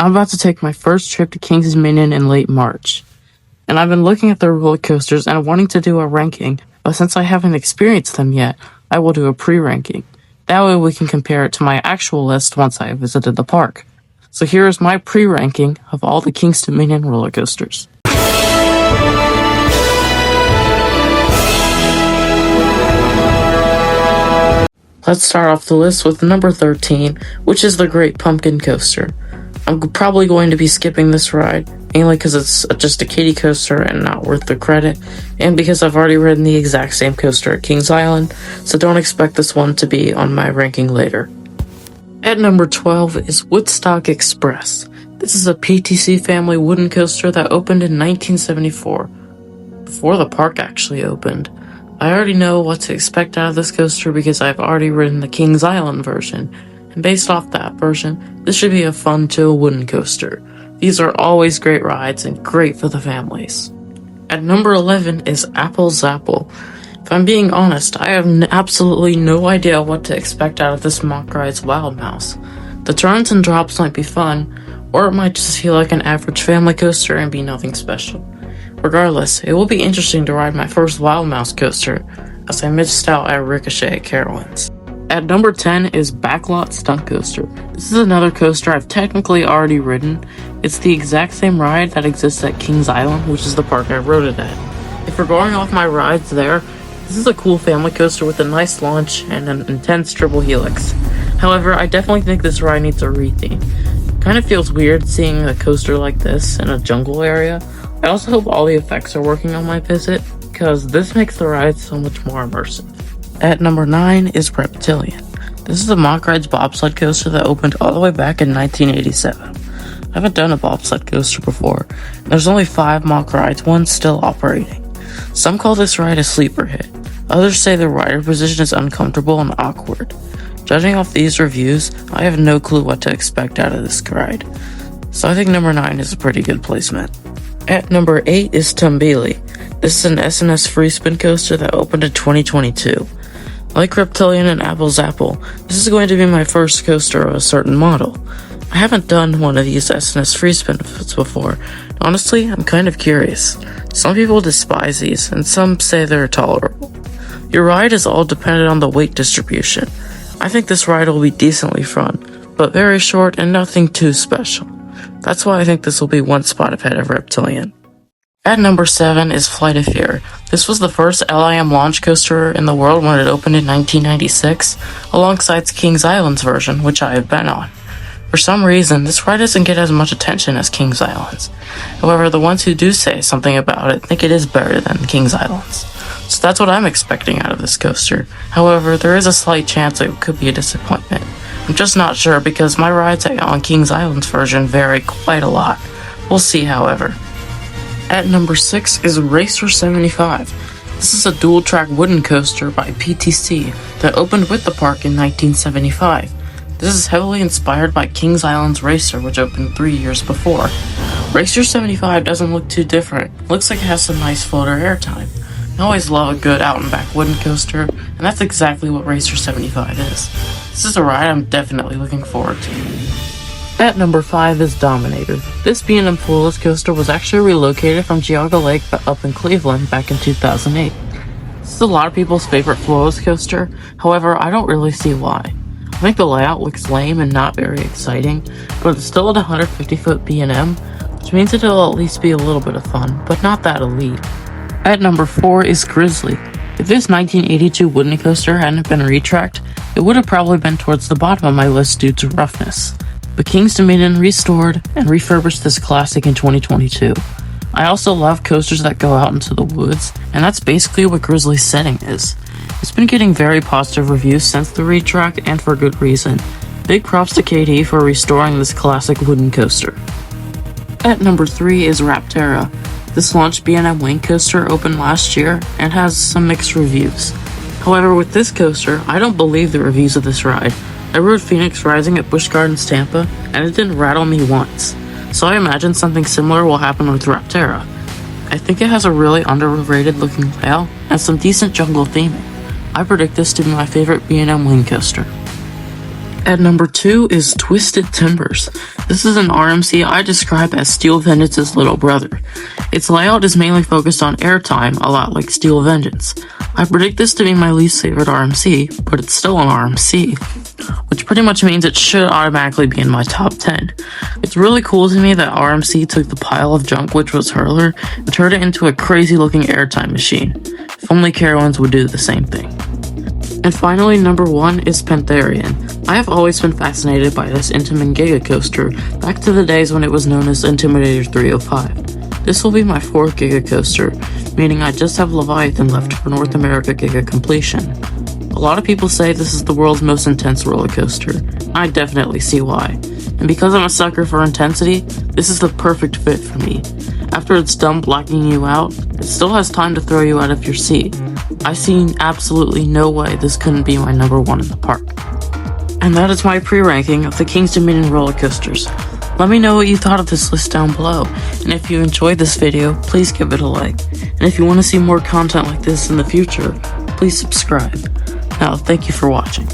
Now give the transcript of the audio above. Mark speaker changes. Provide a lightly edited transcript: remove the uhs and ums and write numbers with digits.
Speaker 1: I'm about to take my first trip to Kings Dominion in late March, and I've been looking at the roller coasters and wanting to do a ranking, but since I haven't experienced them yet, I will do a pre-ranking. That way we can compare it to my actual list once I have visited the park. So here is my pre-ranking of all the Kings Dominion roller coasters. Let's start off the list with number 13, which is the Great Pumpkin Coaster. I'm probably going to be skipping this ride, mainly because it's just a kiddie coaster and not worth the credit, and because I've already ridden the exact same coaster at Kings Island, so don't expect this one to be on my ranking later. At number 12 is Woodstock Express. This is a PTC family wooden coaster that opened in 1974, before the park actually opened. I already know what to expect out of this coaster because I've already ridden the Kings Island version, and based off that version, this should be a fun, chill wooden coaster. These are always great rides and great for the families. At number 11 is Apple Zapple. If I'm being honest, I have absolutely no idea what to expect out of this Mock Ride's Wild Mouse. The turns and drops might be fun, or it might just feel like an average family coaster and be nothing special. Regardless, it will be interesting to ride my first Wild Mouse coaster, as I missed out at Ricochet at Carowinds. At number 10 is Backlot Stunt Coaster. This is another coaster I've technically already ridden. It's the exact same ride that exists at Kings Island, which is the park I rode it at. If we're going off my rides there, this is a cool family coaster with a nice launch and an intense triple helix. However, I definitely think this ride needs a retheme. Kind of feels weird seeing a coaster like this in a jungle area. I also hope all the effects are working on my visit, because this makes the ride so much more immersive. At number 9 is Reptilian. This is a Mock Rides bobsled coaster that opened all the way back in 1987. I haven't done a bobsled coaster before, and there's only 5 Mock Rides, one still operating. Some call this ride a sleeper hit. Others say the rider position is uncomfortable and awkward. Judging off these reviews, I have no clue what to expect out of this ride, so I think number 9 is a pretty good placement. At number 8 is Tumbili. This is an SNS free spin coaster that opened in 2022. Like Reptilian and Apple Zapple, this is going to be my first coaster of a certain model. I haven't done one of these SNS free spins before. Honestly, I'm kind of curious. Some people despise these, and some say they're tolerable. Your ride is all dependent on the weight distribution. I think this ride will be decently fun, but very short and nothing too special. That's why I think this will be one spot ahead of Reptilian. At number 7 is Flight of Fear. This was the first LIM launch coaster in the world when it opened in 1996, alongside Kings Island's version, which I have been on. For some reason, this ride doesn't get as much attention as Kings Island's. However, the ones who do say something about it think it is better than Kings Island's. So that's what I'm expecting out of this coaster. However, there is a slight chance it could be a disappointment. I'm just not sure because my rides on Kings Island's version vary quite a lot. We'll see, however. At number 6 is Racer 75. This is a dual-track wooden coaster by PTC that opened with the park in 1975. This is heavily inspired by Kings Island's Racer, which opened 3 years before. Racer 75 doesn't look too different. It looks like it has some nice floater airtime. I always love a good out-and-back wooden coaster, and that's exactly what Racer 75 is. This is a ride I'm definitely looking forward to. At number 5 is Dominator. This B&M Flawless coaster was actually relocated from Geauga Lake up in Cleveland back in 2008. This is a lot of people's favorite Flawless coaster, however, I don't really see why. I think the layout looks lame and not very exciting, but it's still at 150-foot B&M, which means it'll at least be a little bit of fun, but not that elite. At number 4 is Grizzly. If this 1982 wooden coaster hadn't been retracked, it would have probably been towards the bottom of my list due to roughness. But Kings Dominion restored and refurbished this classic in 2022. I also love coasters that go out into the woods, and that's basically what Grizzly's setting is. It's been getting very positive reviews since the retrack, and for good reason. Big props to KD for restoring this classic wooden coaster. At number 3 is Rapterra. This launched B&M Wing coaster opened last year and has some mixed reviews. However, with this coaster, I don't believe the reviews of this ride. I rode Phoenix Rising at Busch Gardens Tampa, and it didn't rattle me once. So I imagine something similar will happen with Rapterra. I think it has a really underrated looking layout and some decent jungle theming. I predict this to be my favorite B&M Wing coaster. At number 2 is Twisted Timbers. This is an RMC I describe as Steel Vengeance's little brother. Its layout is mainly focused on airtime, a lot like Steel Vengeance. I predict this to be my least favorite RMC, but it's still an RMC, which pretty much means it should automatically be in my top 10. It's really cool to me that RMC took the pile of junk which was Hurler and turned it into a crazy looking airtime machine. If only Carowinds would do the same thing. And finally, number 1 is Pantherian. I have always been fascinated by this Intamin Giga Coaster, back to the days when it was known as Intimidator 305. This will be my 4th Giga Coaster, meaning I just have Leviathan left for North America Giga completion. A lot of people say this is the world's most intense roller coaster. I definitely see why. And because I'm a sucker for intensity, this is the perfect fit for me. After it's done blacking you out, it still has time to throw you out of your seat. I see absolutely no way this couldn't be my number 1 in the park. And that is my pre-ranking of the King's Dominion roller coasters. Let me know what you thought of this list down below, and if you enjoyed this video, please give it a like. And if you want to see more content like this in the future, please subscribe. Now, thank you for watching.